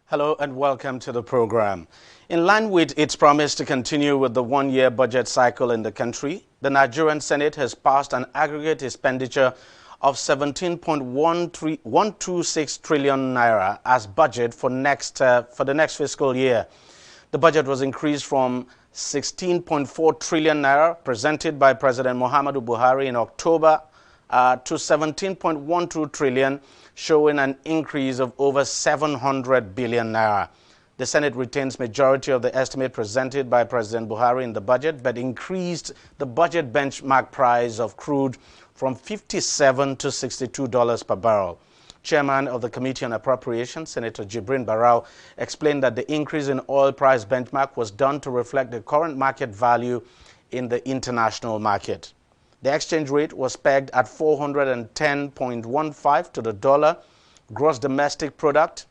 Hello and welcome to the program. In line with its promise to continue with the one-year budget cycle in the country, the Nigerian Senate has passed an aggregate expenditure of 17.126 trillion naira as budget for the next fiscal year. The budget was increased from 16.4 trillion naira presented by President Muhammadu Buhari in October to 17.12 trillion, showing an increase of over 700 billion naira. The Senate retains majority of the estimate presented by President Buhari in the budget, but increased the budget benchmark price of crude from $57 to $62 per barrel. Chairman of the Committee on Appropriations, Senator Jibrin Barau, explained that the increase in oil price benchmark was done to reflect the current market value in the international market. The exchange rate was pegged at 410.15 to the dollar. Gross domestic product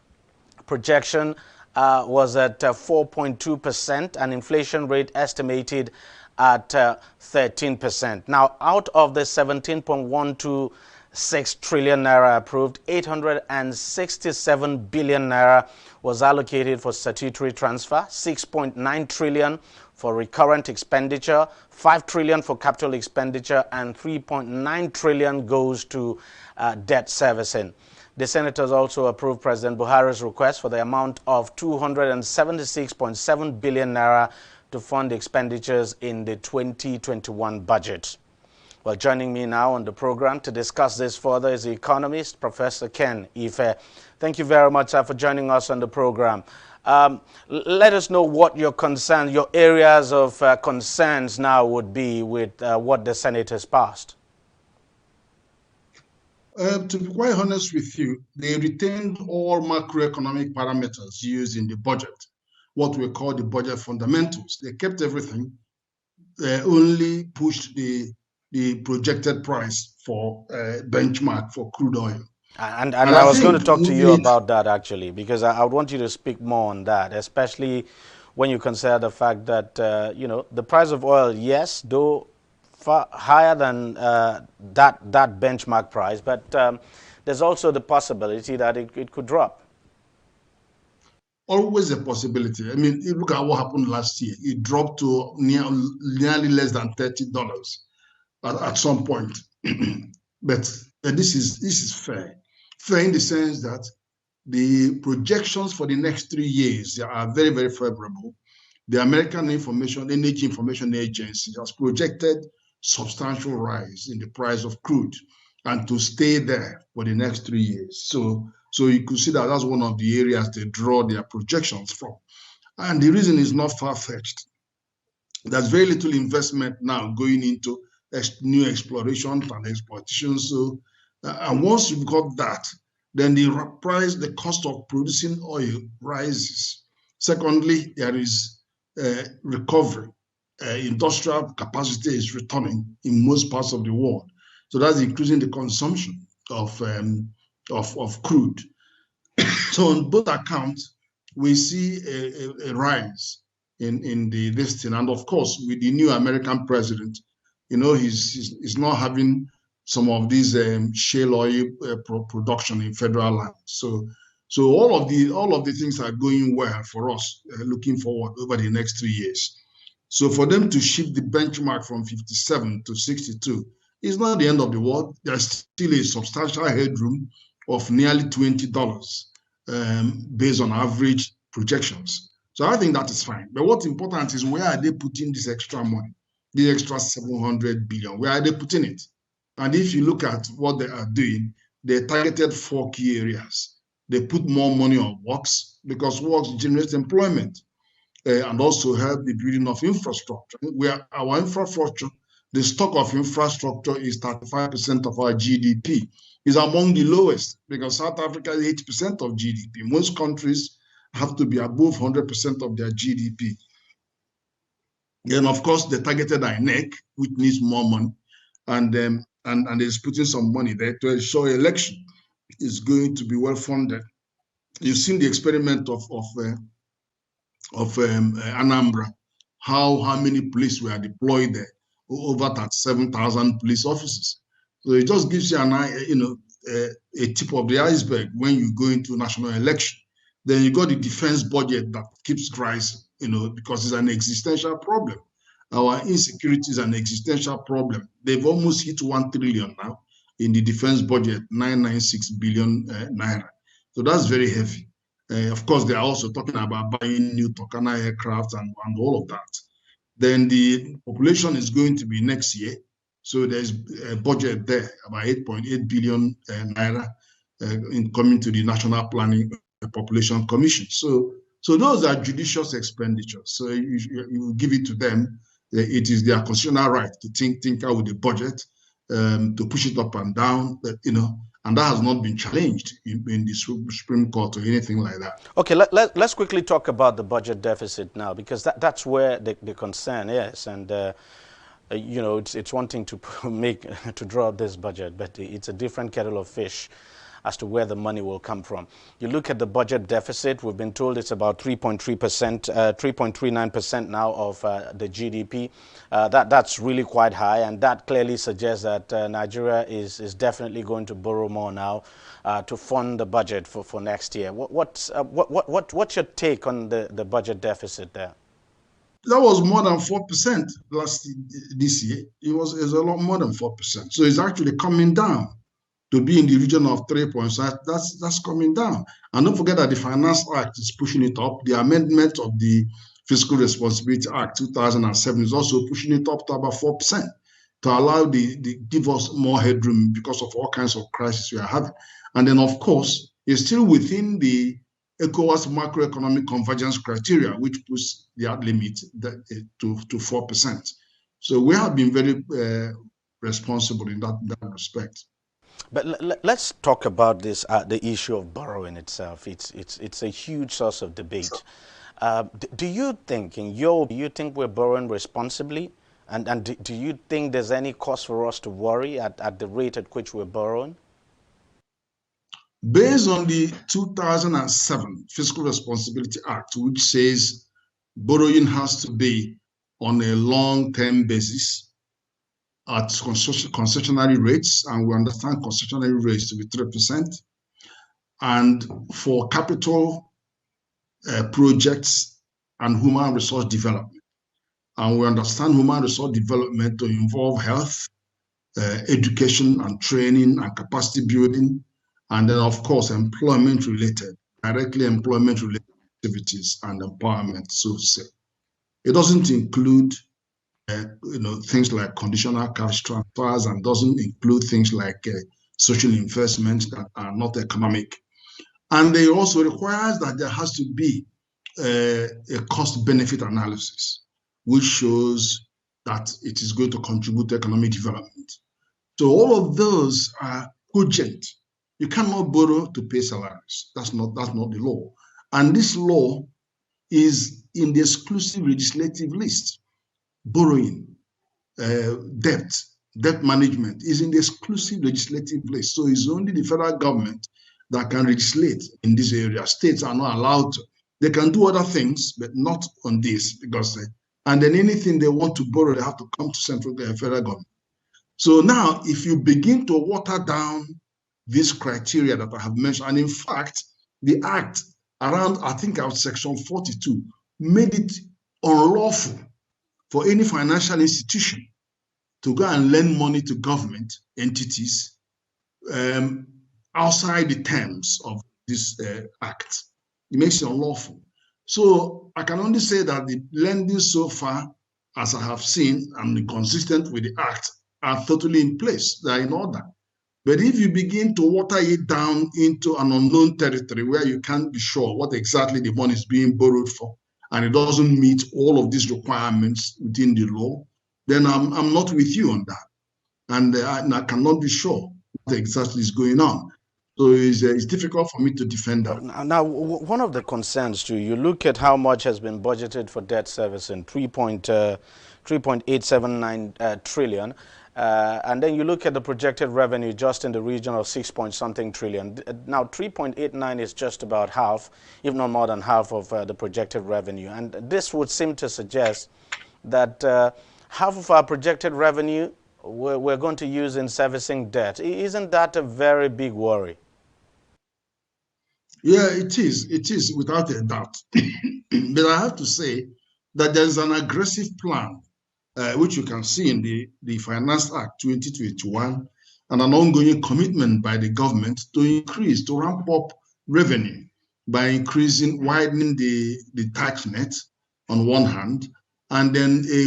projection was at 4.2%, and inflation rate estimated at 13%. Now, out of the 17.126 trillion naira approved, 867 billion naira was allocated for statutory transfer, 6.9 trillion for recurrent expenditure, 5 trillion for capital expenditure, and 3.9 trillion goes to debt servicing. The senators also approved President Buhari's request for the amount of 276.7 billion naira to fund expenditures in the 2021 budget. Well, joining me now on the program to discuss this further is the economist, Professor Ken Ife. Thank you very much for joining us on the program. Let us know what your concerns, your areas of concerns now would be with what the Senate has passed. To be quite honest with you, they retained all macroeconomic parameters used in the budget, what we call the budget fundamentals. They kept everything, only pushed the projected price for benchmark for crude oil. And I was going to talk to you about that, actually, because I would want you to speak more on that, especially when you consider the fact that, the price of oil, yes, though far higher than that benchmark price, but there's also the possibility that it could drop. Always a possibility. I mean, you look at what happened last year. It dropped to nearly less than $30 at some point. But this is fair. Fair in the sense that the projections for the next 3 years are very, very favorable. The American Energy Information Agency has projected substantial rise in the price of crude and to stay there for the next 3 years. So you could see that that's one of the areas they draw their projections from. And the reason is not far-fetched. There's very little investment now going into new exploration and exploitation. So, and once you've got that, then the cost of producing oil rises. Secondly, there is recovery. Industrial capacity is returning in most parts of the world. So that's increasing the consumption of crude. So on both accounts, we see a rise in this thing. And of course, with the new American president, he's not having some of these shale oil production in federal land. So all of the things are going well for us, looking forward over the next 3 years. So for them to shift the benchmark from 57 to 62 is not the end of the world. There's still a substantial headroom of nearly $20 based on average projections. So I think that is fine. But what's important is, where are they putting this extra money, the extra 700 billion? Where are they putting it? And if you look at what they are doing, they targeted 4 key areas. They put more money on works, because works generates employment and also help the building of infrastructure. Where our infrastructure, the stock of infrastructure is 35% of our GDP. Is among the lowest, because South Africa is 80% of GDP. Most countries have to be above 100% of their GDP. Then, of course, they targeted INEC, which needs more money, and is putting some money there to ensure election is going to be well funded. You've seen the experiment of Anambra, how many police were deployed there, over 37,000 police officers. So it just gives you a tip of the iceberg when you go into national election. Then you got the defense budget that keeps rising, because it's an existential problem. Our insecurity is an existential problem. They've almost hit 1 trillion now in the defense budget, 996 billion naira. So that's very heavy. Of course, they are also talking about buying new Tokana aircraft and all of that. Then the population is going to be next year. So there's a budget there, about 8.8 billion naira in coming to the National Planning Population Commission. So those are judicious expenditures. So you give it to them. It is their constitutional right to tinker with the budget, to push it up and down, and that has not been challenged in the Supreme Court or anything like that. Okay, let's quickly talk about the budget deficit now, because that's where the concern is. And it's one thing to to draw this budget, but it's a different kettle of fish as to where the money will come from. You look at the budget deficit, we've been told it's about 3.3%, 3.39% now of the GDP. That's really quite high, and that clearly suggests that Nigeria is definitely going to borrow more now to fund the budget for next year. What's your take on the budget deficit there? That was more than 4% this year. It was a lot more than 4%. So it's actually coming down to be in the region of 3.5. That's coming down. And don't forget that the Finance Act is pushing it up. The amendment of the Fiscal Responsibility Act 2007 is also pushing it up to about 4% to allow give us more headroom because of all kinds of crises we are having. And then, of course, it's still within the ECOWAS macroeconomic convergence criteria, which puts the limit to 4%. So we have been very responsible in that respect. But let's talk about this, the issue of borrowing itself. It's a huge source of debate. Do you think, we're borrowing responsibly? And do you think there's any cause for us to worry at the rate at which we're borrowing? Based on the 2007 Fiscal Responsibility Act, which says borrowing has to be on a long-term basis at concessionary rates, and we understand concessionary rates to be 3%, and for capital projects and human resource development. And we understand human resource development to involve health, education and training and capacity building, and then, of course, employment-related, directly employment-related activities and empowerment, so to say. It doesn't include things like conditional cash transfers, and doesn't include things like social investments that are not economic. And it also requires that there has to be a cost-benefit analysis, which shows that it is going to contribute to economic development. So all of those are cogent. You cannot borrow to pay salaries. That's not the law. And this law is in the exclusive legislative list. Borrowing, debt management is in the exclusive legislative list. So it's only the federal government that can legislate in this area. States are not allowed to. They can do other things, but not on this, because and then anything they want to borrow, they have to come to federal government. So now, if you begin to water down these criteria that I have mentioned, and in fact, the Act around, I think, Section 42 made it unlawful for any financial institution to go and lend money to government entities outside the terms of this Act. It makes it unlawful. So I can only say that the lending so far, as I have seen, and consistent with the Act, are totally in place. They are in order. But if you begin to water it down into an unknown territory where you can't be sure what exactly the money is being borrowed for, and it doesn't meet all of these requirements within the law, then I'm not with you on that. And I cannot be sure what exactly is going on. So it's difficult for me to defend that. Now, one of the concerns too, you look at how much has been budgeted for debt servicing, 3.879 trillion. And then you look at the projected revenue just in the region of 6-point-something trillion. Now, 3.89 is just about half, if not more than half, of the projected revenue. And this would seem to suggest that half of our projected revenue we're going to use in servicing debt. Isn't that a very big worry? Yeah, it is. It is without a doubt. But I have to say that there is an aggressive plan, which you can see in the Finance Act 2021, and an ongoing commitment by the government to ramp up revenue by widening the tax net on one hand, and then a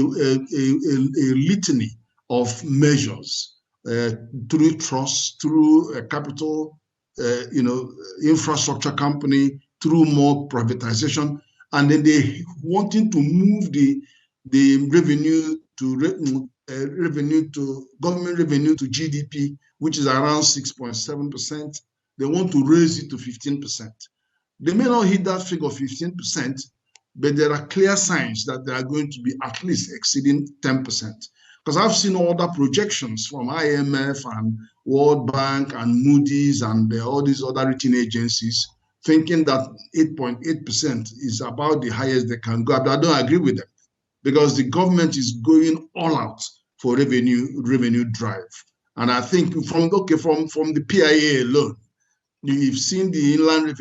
litany of measures through trusts, through capital, infrastructure company, through more privatization, and then they wanting to move the revenue to government revenue to GDP, which is around 6.7%. They want to raise it to 15%. They may not hit that figure 15%, but there are clear signs that they are going to be at least exceeding 10%. Because I've seen all the projections from IMF and World Bank and Moody's and all these other rating agencies thinking that 8.8% is about the highest they can go. But I don't agree with them, because the government is going all out for revenue drive. And I think from the PIA alone, you've seen the inland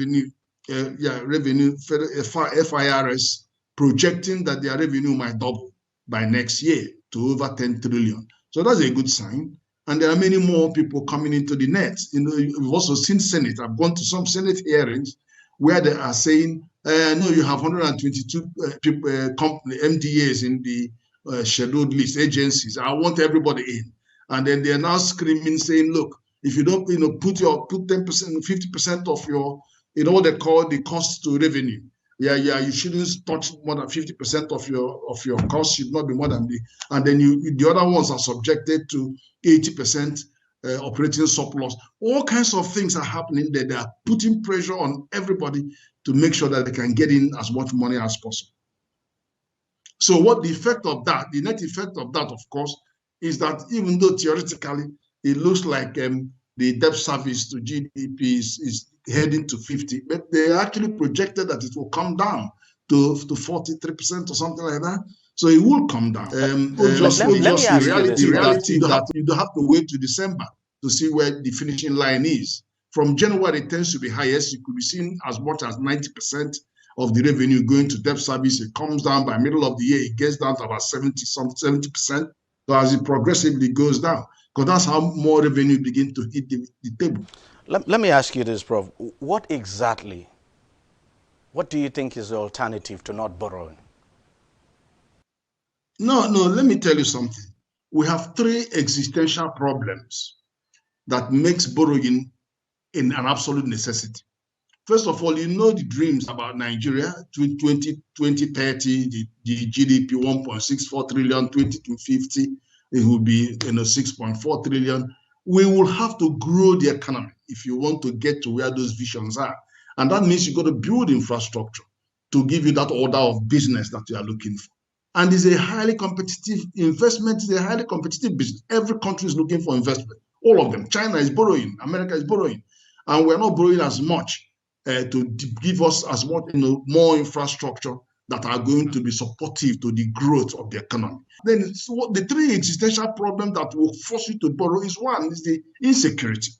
revenue FIRS projecting that their revenue might double by next year to over 10 trillion. So that's a good sign. And there are many more people coming into the net. We've also seen Senate. I've gone to some Senate hearings where they are saying, no, you have 122 company MDAs in the scheduled list agencies. I want everybody in. And then they're now screaming, saying, look, if you don't, put 10%, 50% of your, what they call the cost to revenue. You shouldn't touch more than 50% of your cost. Should not be more than and then the other ones are subjected to 80% operating surplus. All kinds of things are happening there. They are putting pressure on everybody to make sure that they can get in as much money as possible. So what the effect of that, the net effect of that, of course, is that even though theoretically it looks like the debt service to GDP is heading to 50, but they actually projected that it will come down to 43% or something like that. So it will come down. The reality that you don't have to wait to December to see where the finishing line is. From January, it tends to be highest. You could be seeing as much as 90% of the revenue going to debt service. It comes down by middle of the year. It gets down to about 70%. So as it progressively goes down, because that's how more revenue begin to hit the table. Let me ask you this, Prof. What do you think is the alternative to not borrowing? No, let me tell you something. We have three existential problems that makes borrowing an absolute necessity. First of all, the dreams about Nigeria, 2030, the GDP 1.64 trillion, 2050, it will be 6.4 trillion. We will have to grow the economy if you want to get to where those visions are. And that means you've got to build infrastructure to give you that order of business that you are looking for. And it's a highly competitive investment, it's a highly competitive business. Every country is looking for investment, all of them. China is borrowing, America is borrowing, and we're not borrowing as much to give us as much, more infrastructure that are going to be supportive to the growth of the economy. Then the three existential problems that will force you to borrow is one, is the insecurity.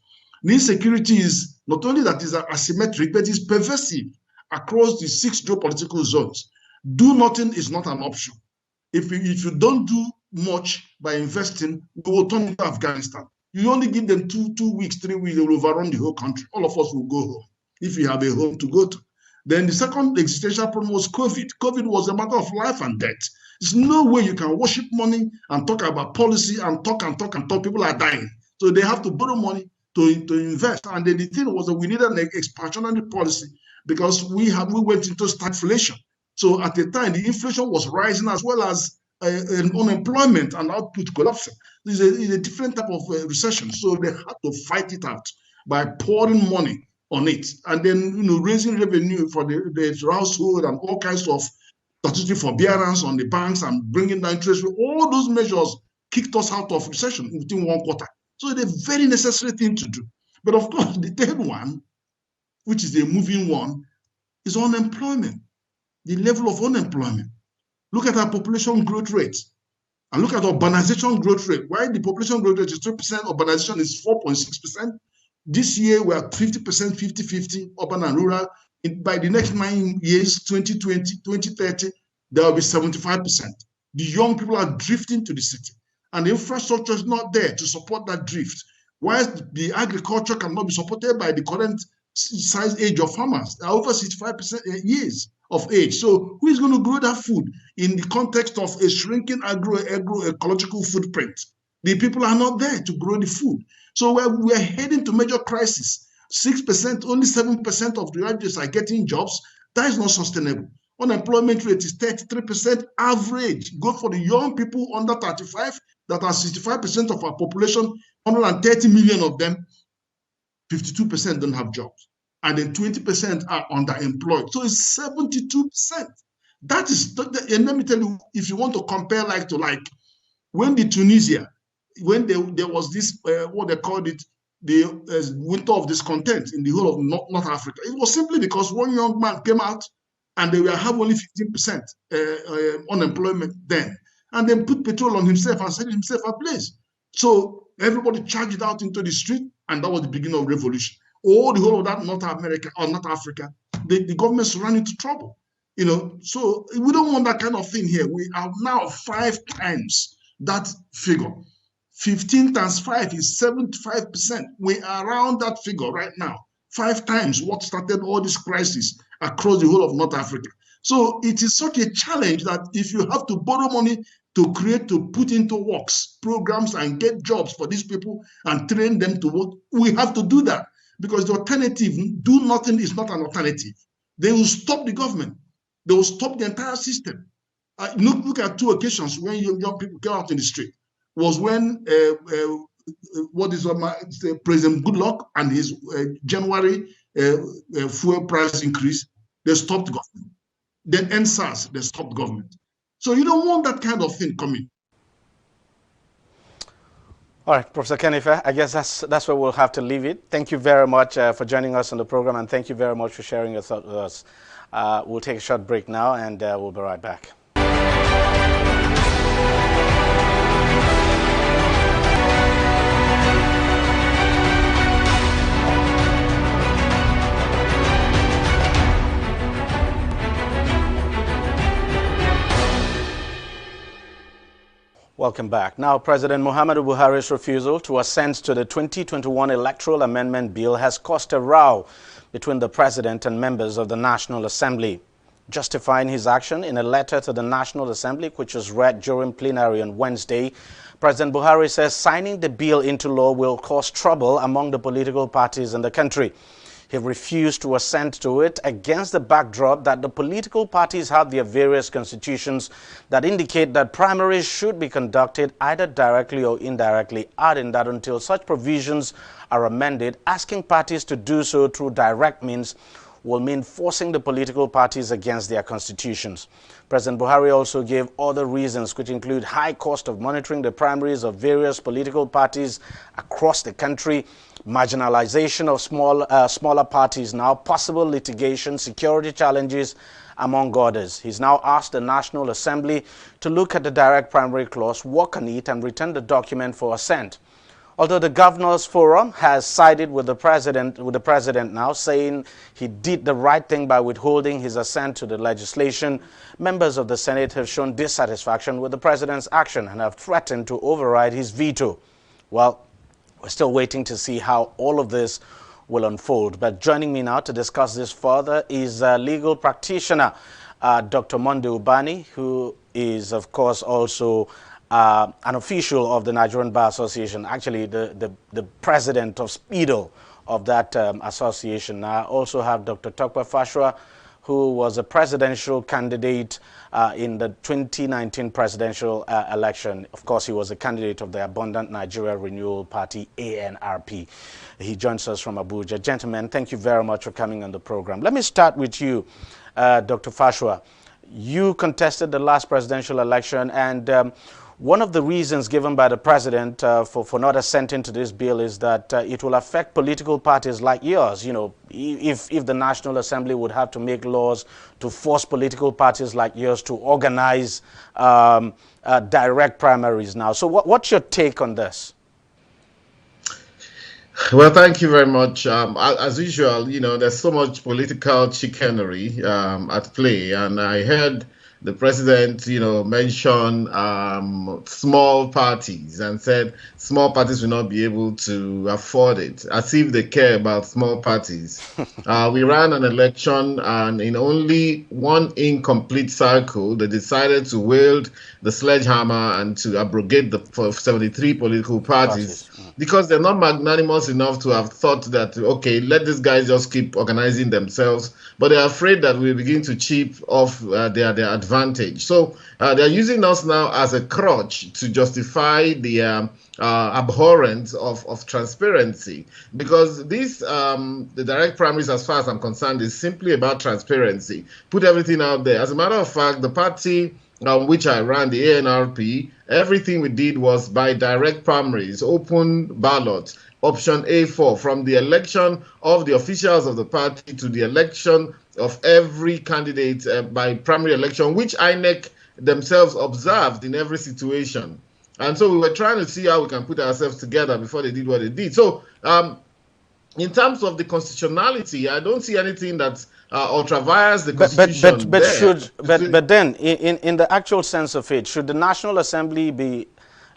The insecurity is not only that is asymmetric, but it's pervasive across the 6 geopolitical zones. Do nothing is not an option. If you don't do much by investing, we will turn into Afghanistan. You only give them 2 weeks, 3 weeks, they will overrun the whole country. All of us will go home if you have a home to go to. Then the second existential problem was COVID. COVID was a matter of life and death. There's no way you can worship money and talk about policy and talk. People are dying. So they have to borrow money to invest. And then the thing was that we needed an expansionary policy because we went into stagflation. So at the time, the inflation was rising as well as unemployment and output collapsing. It's a different type of recession. So they had to fight it out by pouring money on it, and then raising revenue for the household and all kinds of statutory forbearance on the banks and bringing down interest rate. All those measures kicked us out of recession within 1 quarter. So it's a very necessary thing to do. But of course, the third one, which is a moving one, is unemployment. The level of unemployment. Look at our population growth rate and look at urbanization growth rate. Why the population growth rate is 2%, urbanization is 4.6%. This year, we are 50%, 50-50, urban and rural. By the next 9 years, 2020, 2030, there will be 75%. The young people are drifting to the city, and the infrastructure is not there to support that drift. Whilst the agriculture cannot be supported by the current size age of farmers, they are over 65% years of age. So who is going to grow that food in the context of a shrinking agroecological footprint? The people are not there to grow the food. So we're heading to major crisis. 6%, only 7% of the graduates are getting jobs. That is not sustainable. Unemployment rate is 33% average. Go for the young people under 35 that are 65% of our population, 130 million of them, 52% don't have jobs. And then 20% are underemployed. So it's 72%. That is, and let me tell you, if you want to compare like to like, when Tunisia, when there was this, what they called it, the winter of discontent in the whole of North Africa, it was simply because one young man came out and they were have only 15% unemployment then, and then put petrol on himself and set himself ablaze. So everybody charged out into the street, and that was the beginning of revolution. All the whole of that North America or North Africa, the governments ran into trouble. So we don't want that kind of thing here. We are now 5 times that figure. 15 times 5 is 75%. We are around that figure right now. 5 times what started all this crisis across the whole of North Africa. So it is such a challenge that if you have to borrow money to put into works, programs, and get jobs for these people and train them to work, we have to do that, because the alternative, do nothing, is not an alternative. They will stop the government. They will stop the entire system. Look at 2 occasions when young people came out in the street. Was when President Goodluck and his January fuel price increase, they stopped the government. Then NSAS, they stopped the government. So you don't want that kind of thing coming. All right, Professor Kenife, I guess that's where we'll have to leave it. Thank you very much for joining us on the program, and thank you very much for sharing your thoughts with us. We'll take a short break now, and we'll be right back. Welcome back. Now, President Muhammadu Buhari's refusal to assent to the 2021 Electoral Amendment Bill has caused a row between the President and members of the National Assembly. Justifying his action in a letter to the National Assembly, which was read during plenary on Wednesday, President Buhari says signing the bill into law will cause trouble among the political parties in the country. He refused to assent to it against the backdrop that the political parties have their various constitutions that indicate that primaries should be conducted either directly or indirectly, adding that until such provisions are amended, asking parties to do so through direct means will mean forcing the political parties against their constitutions. President Buhari also gave other reasons, which include high cost of monitoring the primaries of various political parties across the country, marginalization of smaller parties now, possible litigation, security challenges, among others. He's now asked the National Assembly to look at the direct primary clause, work on it, and return the document for assent. Although the Governors Forum has sided with the president now, saying he did the right thing by withholding his assent to the legislation, members of the Senate have shown dissatisfaction with the president's action and have threatened to override his veto. Well, we're still waiting to see how all of this will unfold. But joining me now to discuss this further is legal practitioner Dr. Monday Ubani, who is, of course, also an official of the Nigerian Bar Association, actually the president of SPEEDO of that association. I also have Dr. Tokwe Fashua, who was a presidential candidate in the 2019 presidential election. Of course, he was a candidate of the Abundant Nigeria Renewal Party, ANRP. He joins us from Abuja. Gentlemen, thank you very much for coming on the program. Let me start with you, Dr. Fashua. You contested the last presidential election, and one of the reasons given by the president for not assenting to this bill is that it will affect political parties like yours. You know, if the National Assembly would have to make laws to force political parties like yours to organize direct primaries now. So what's your take on this? Well, thank you very much. As usual, there's so much political chicanery at play, and I heard the president, mention small parties and said small parties will not be able to afford it, as if they care about small parties. We ran an election, and in only one incomplete cycle, they decided to wield the sledgehammer and to abrogate the 73 political parties Parties. because they're not magnanimous enough to have thought that, okay, let these guys just keep organizing themselves, but they're afraid that we begin to chip off their advantage. So they're using us now as a crutch to justify the abhorrence of transparency, because this the direct primaries, as far as I'm concerned, is simply about transparency. Put everything out there. As a matter of fact, the party which I ran, the ANRP, everything we did was by direct primaries, open ballot, option A4, from the election of the officials of the party to the election of every candidate by primary election, which INEC themselves observed in every situation. And so we were trying to see how we can put ourselves together before they did what they did. So in terms of the constitutionality, I don't see anything that ultraviates the constitution there. But then in the actual sense of it, should the National Assembly be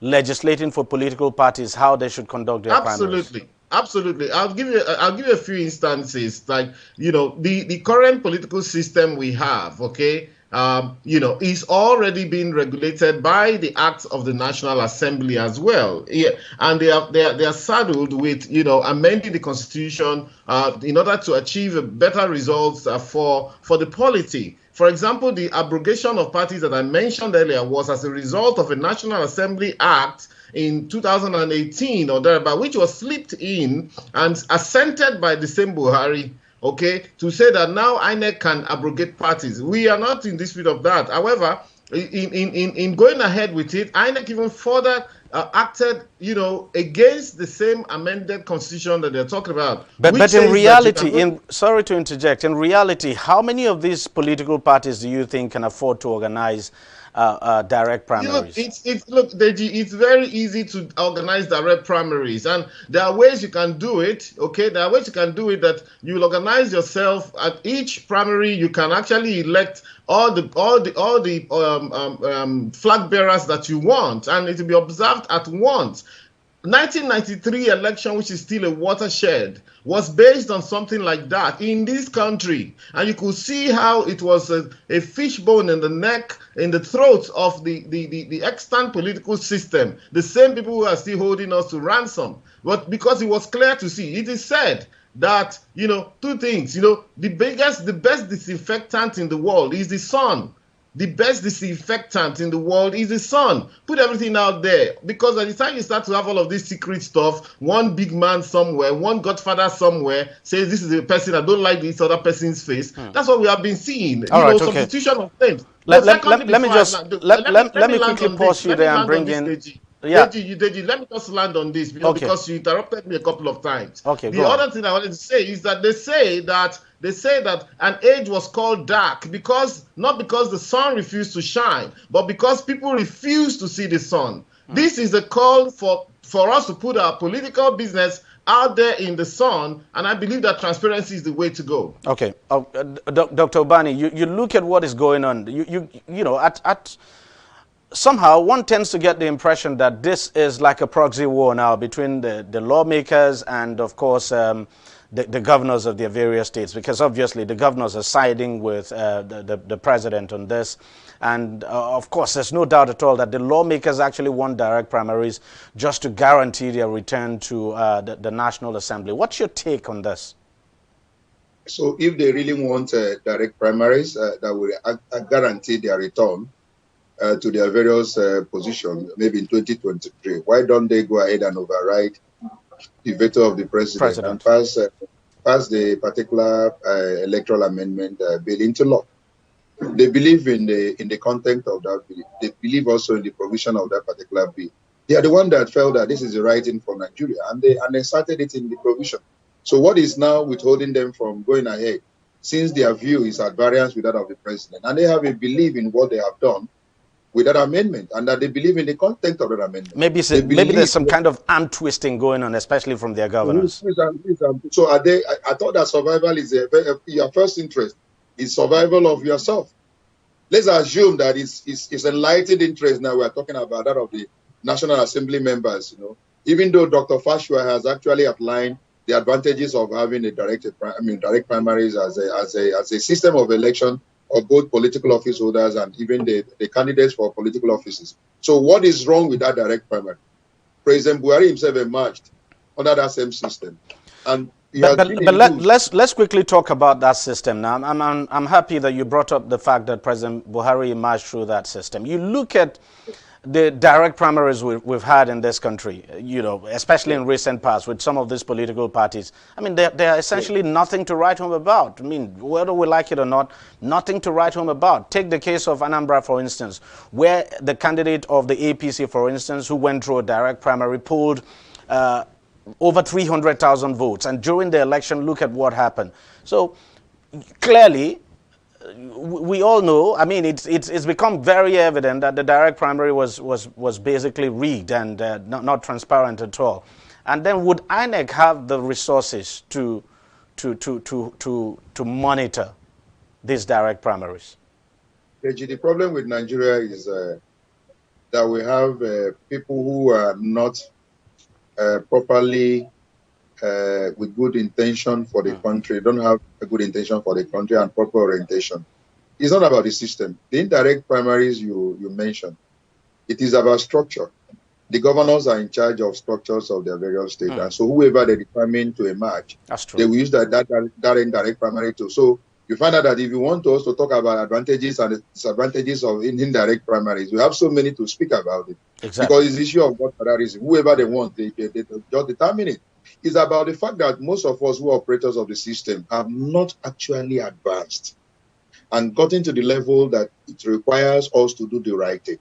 legislating for political parties how they should conduct their primaries? Absolutely. Absolutely. I'll give you a few instances. Like, the current political system we have, okay, is already being regulated by the acts of the National Assembly as well. Yeah. And they are saddled with, amending the constitution in order to achieve better results for the polity. For example, the abrogation of parties that I mentioned earlier was as a result of a National Assembly Act in 2018 or thereabout, which was slipped in and assented by the same Buhari, okay, to say that now INEC can abrogate parties. We are not in dispute of that. However, in going ahead with it, INEC even further acted, against the same amended constitution that they're talking about. But in reality, sorry to interject, in reality, how many of these political parties do you think can afford to organize direct primaries? Deji, it's very easy to organize direct primaries, and there are ways you can do it. Okay, there are ways you can do it that you will organize yourself at each primary. You can actually elect all the flag bearers that you want, and it will be observed at once. 1993 election, which is still a watershed, was based on something like that in this country. And you could see how it was a fishbone in the neck, in the throat of the extant political system, the same people who are still holding us to ransom. But because it was clear to see, it is said that, two things, the best disinfectant in the world is the sun. The best disinfectant in the world is the sun. Put everything out there, because by the time you start to have all of this secret stuff, one big man somewhere, one godfather somewhere says this is a person, I don't like this other person's face. That's what we have been seeing. Substitution of names. Let me quickly pause you there and bring in. Deji, let me just land on this because you interrupted me a couple of times. Okay, the other thing I wanted to say is that they say that an age was called dark not because the sun refused to shine, but because people refused to see the sun. This is a call for us to put our political business out there in the sun, and I believe that transparency is the way to go. Okay, Dr. Obani, you look at what is going on. Somehow one tends to get the impression that this is like a proxy war now between the lawmakers and, of course, the governors of their various states, because obviously the governors are siding with the president on this. And of course, there's no doubt at all that the lawmakers actually want direct primaries just to guarantee their return to the National Assembly. What's your take on this? So if they really want direct primaries that will guarantee their return to their various positions, maybe in 2023, why don't they go ahead and override the veto of the president. And pass the particular electoral amendment bill into law? They believe in the content of that bill. They believe also in the provision of that particular bill. They are the one that felt that this is the right thing for Nigeria, and they started it in the provision. So what is now withholding them from going ahead, since their view is at variance with that of the president, and they have a belief in what they have done, with that amendment, and that they believe in the content of that amendment. Maybe there's some kind of arm twisting going on, especially from their governors. So are they? I thought that survival is your first interest is survival of yourself. Let's assume that it's enlightened interest now. We're talking about that of the National Assembly members. Even though Dr. Fashua has actually outlined the advantages of having a direct primaries as a system of election of both political office holders and even the candidates for political offices. So what is wrong with that direct primary? President Buhari himself emerged under that same system, and let's quickly talk about that system now. I'm happy that you brought up the fact that President Buhari emerged through that system. You look at the direct primaries we've had in this country, especially in recent past with some of these political parties. I mean, they're essentially nothing to write home about. I mean, whether we like it or not, nothing to write home about. Take the case of Anambra, for instance, where the candidate of the APC, for instance, who went through a direct primary, polled over 300,000 votes. And during the election, look at what happened. So clearly, we all know, I mean, it's become very evident that the direct primary was basically rigged and not transparent at all. And then would INEC have the resources to monitor these direct primaries? The problem with Nigeria is that we have people who are not properly with good intention for the country, don't have a good intention for the country and proper orientation. It's not about the system. The indirect primaries you mentioned, it is about structure. The governors are in charge of structures of their various states. And so whoever they determine to emerge, they will use that indirect primary too. So you find out that if you want to also talk about advantages and disadvantages of indirect primaries, we have so many to speak about it. Exactly. Because it's the issue of what that is. Whoever they want, they just determine it. It's about the fact that most of us who are operators of the system have not actually advanced and gotten to the level that it requires us to do the right thing.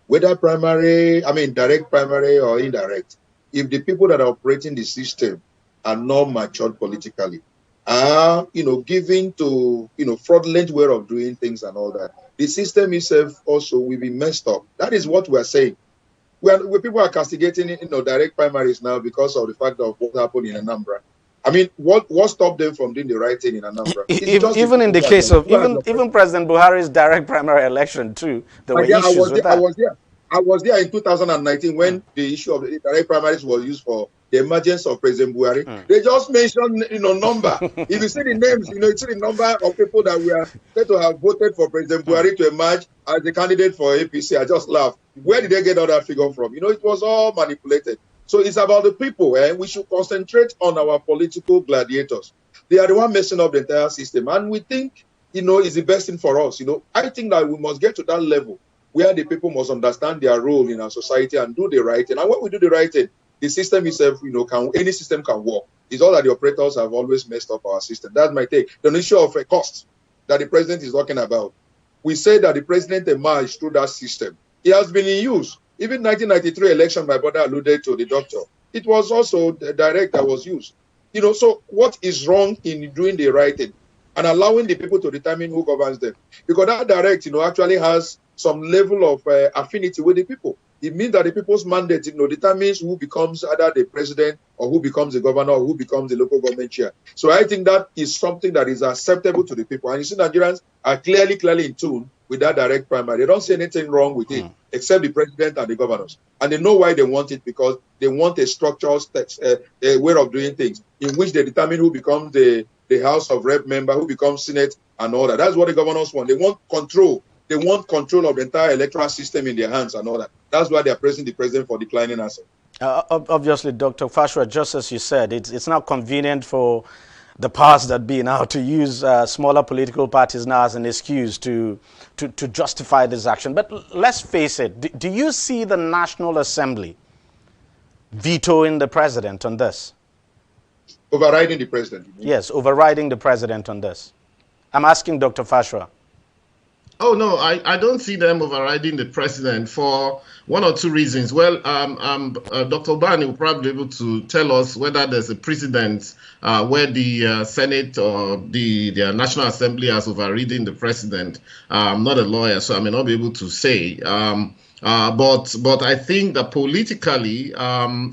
Whether direct primary or indirect, if the people that are operating the system are not matured politically, are giving to fraudulent way of doing things and all that, the system itself also will be messed up. That is what we are saying. People are castigating direct primaries now because of the fact of what happened in Anambra. I mean, what stopped them from doing the right thing in Anambra? Even in the case of even President Buhari's direct primary election too, there were issues with that. I was there in 2019 when the issue of the direct primaries was used for the emergence of President Buhari. They just mentioned, number. If you see the names, you see the number of people that were said to have voted for President Buhari to emerge as the candidate for APC. I just laughed. Where did they get all that figure from? It was all manipulated. So it's about the people, and we should concentrate on our political gladiators. They are the one messing up the entire system, and we think, is the best thing for us. I think that we must get to that level where the people must understand their role in our society and do the right thing. And when we do the right thing, the system itself, any system can work. It's all that the operators have always messed up our system. That's my take. The issue of a cost that the president is talking about. We say that the president emerged through that system. It has been in use. Even 1993 election, my brother alluded to the doctor. It was also the direct that was used. So what is wrong in doing the right thing and allowing the people to determine who governs them? Because that direct, actually has some level of affinity with the people. It means that the people's mandate, determines who becomes either the president or who becomes the governor or who becomes the local government chair. So I think that is something that is acceptable to the people. And you see, Nigerians are clearly in tune with that direct primary. They don't see anything wrong with it, except the president and the governors. And they know why they want it, because they want a structural way of doing things in which they determine who becomes the House of Rep member, who becomes Senate and all that. That's what the governors want. They want control. They want control of the entire electoral system in their hands and all that. That's why they are praising the president for declining asset. Obviously, Dr. Fashua, just as you said, it's now convenient for the powers that be now to use smaller political parties now as an excuse to justify this action. But let's face it, do you see the National Assembly vetoing the president on this? Overriding the president? Yes, overriding the president on this. I'm asking Dr. Fashua. Oh no, I don't see them overriding the president for one or two reasons. Well, Dr. Obani will probably be able to tell us whether there's a precedent where the Senate or the National Assembly has overridden the president. I'm not a lawyer, so I may not be able to say. But I think that politically,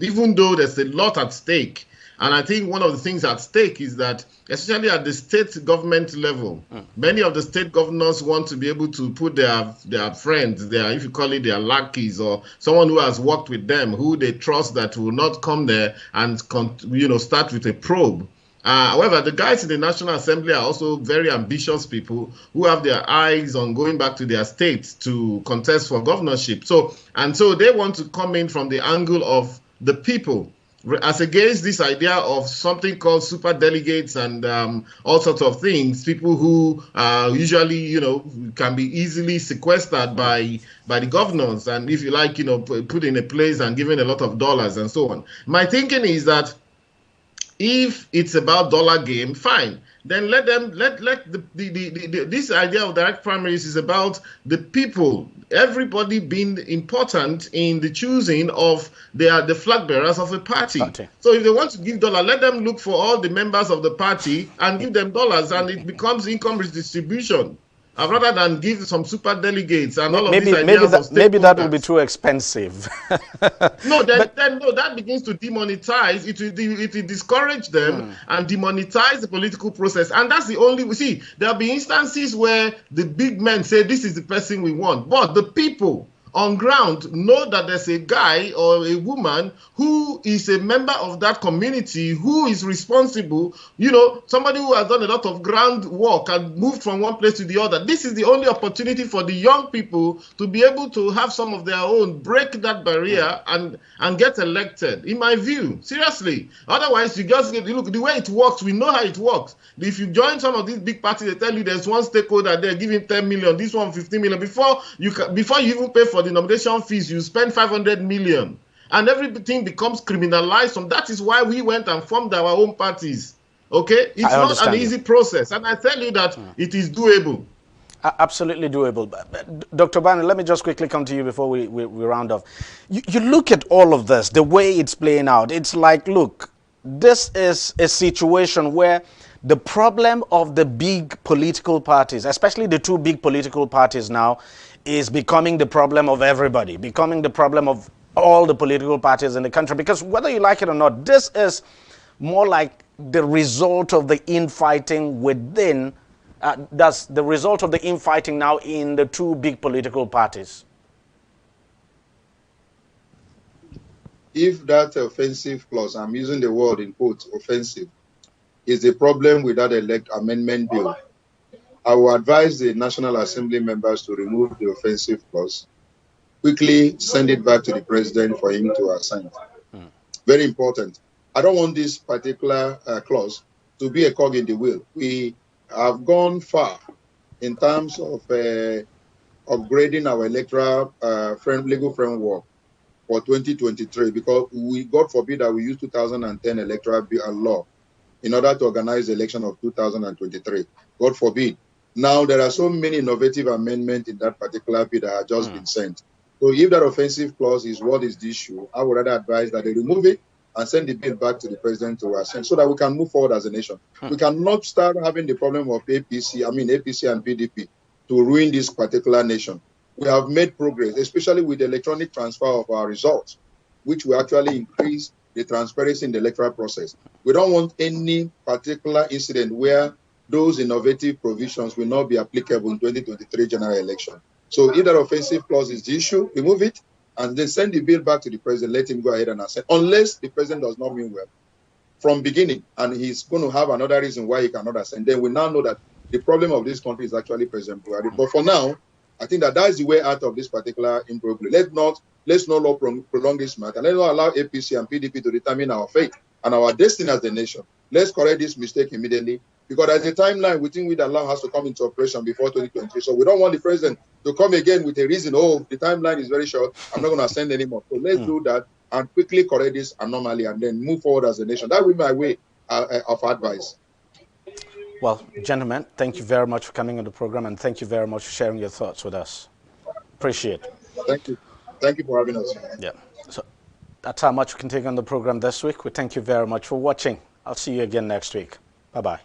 even though there's a lot at stake, and I think one of the things at stake is that, especially at the state government level, many of the state governors want to be able to put their friends, if you call it their lackeys, or someone who has worked with them, who they trust that will not come there and start with a probe. However, the guys in the National Assembly are also very ambitious people who have their eyes on going back to their states to contest for governorship. So they want to come in from the angle of the people, as against this idea of something called super delegates and all sorts of things, people who usually, can be easily sequestered by the governors and, if you like, put in a place and given a lot of dollars and so on. My thinking is that if it's about dollar game, fine. Then let this idea of direct primaries is about the people, everybody being important in the choosing of the flag bearers of a party. So if they want to give dollar, let them look for all the members of the party and give them dollars, and it becomes income redistribution. Rather than give some super delegates and all of these ideas. Maybe that will be too expensive. No, then that begins to demonetize. It will discourage them and demonetize the political process. And that's the only, there'll be instances where the big men say, this is the person we want. But the people on ground know that there's a guy or a woman who is a member of that community, who is responsible, somebody who has done a lot of groundwork and moved from one place to the other. This is the only opportunity for the young people to be able to have some of their own, break that barrier and get elected, in my view. Seriously. Otherwise, you just look, the way it works, we know how it works. If you join some of these big parties, they tell you there's one stakeholder there giving 10 million, this one 15 million. Before you even pay for the nomination fees, you spend 500 million, and everything becomes criminalized. And that is why we went and formed our own parties. Okay, it's not an easy process, and I tell you that it is doable. Absolutely doable. Dr. Obani, let me just quickly come to you before we round off. You look at all of this, the way it's playing out. It's like, look, this is a situation where the problem of the big political parties, especially the two big political parties now, is becoming the problem of everybody, becoming the problem of all the political parties in the country. Because whether you like it or not, this is more like the result of the infighting within, that's the result of the infighting now in the two big political parties. If that offensive clause, I'm using the word in quotes, offensive, is the problem with that amendment bill, I will advise the National Assembly members to remove the offensive clause, quickly send it back to the president for him to assign. Very important. I don't want this particular clause to be a cog in the wheel. We have gone far in terms of upgrading our electoral legal framework for 2023, because God forbid that we use 2010 electoral law in order to organize the election of 2023. God forbid. Now, there are so many innovative amendments in that particular bill that have just been sent. So if that offensive clause is what is the issue, I would rather advise that they remove it and send the bill back to the president to assign, so that we can move forward as a nation. We cannot start having the problem of APC and PDP to ruin this particular nation. We have made progress, especially with the electronic transfer of our results, which will actually increase the transparency in the electoral process. We don't want any particular incident where those innovative provisions will not be applicable in 2023 general election. So if that offensive clause is the issue, remove it and then send the bill back to the president, let him go ahead and assign, unless the president does not mean well from beginning and he's going to have another reason why he cannot assign. Then we now know that the problem of this country is actually President Buhari. But for now, I think that is the way out of this particular imbroglio. Let's not prolong this matter. Let's not allow APC and PDP to determine our fate and our destiny as a nation. Let's correct this mistake immediately, because there's a timeline within which the law has to come into operation before 2023. So we don't want the president to come again with a reason, oh, the timeline is very short, I'm not going to ascend anymore. So let's do that and quickly correct this anomaly and then move forward as a nation. That will be my way of advice. Well, gentlemen, thank you very much for coming on the program, and thank you very much for sharing your thoughts with us. Appreciate it. Thank you. Thank you for having us. Yeah. So that's how much we can take on the program this week. We thank you very much for watching. I'll see you again next week. Bye-bye.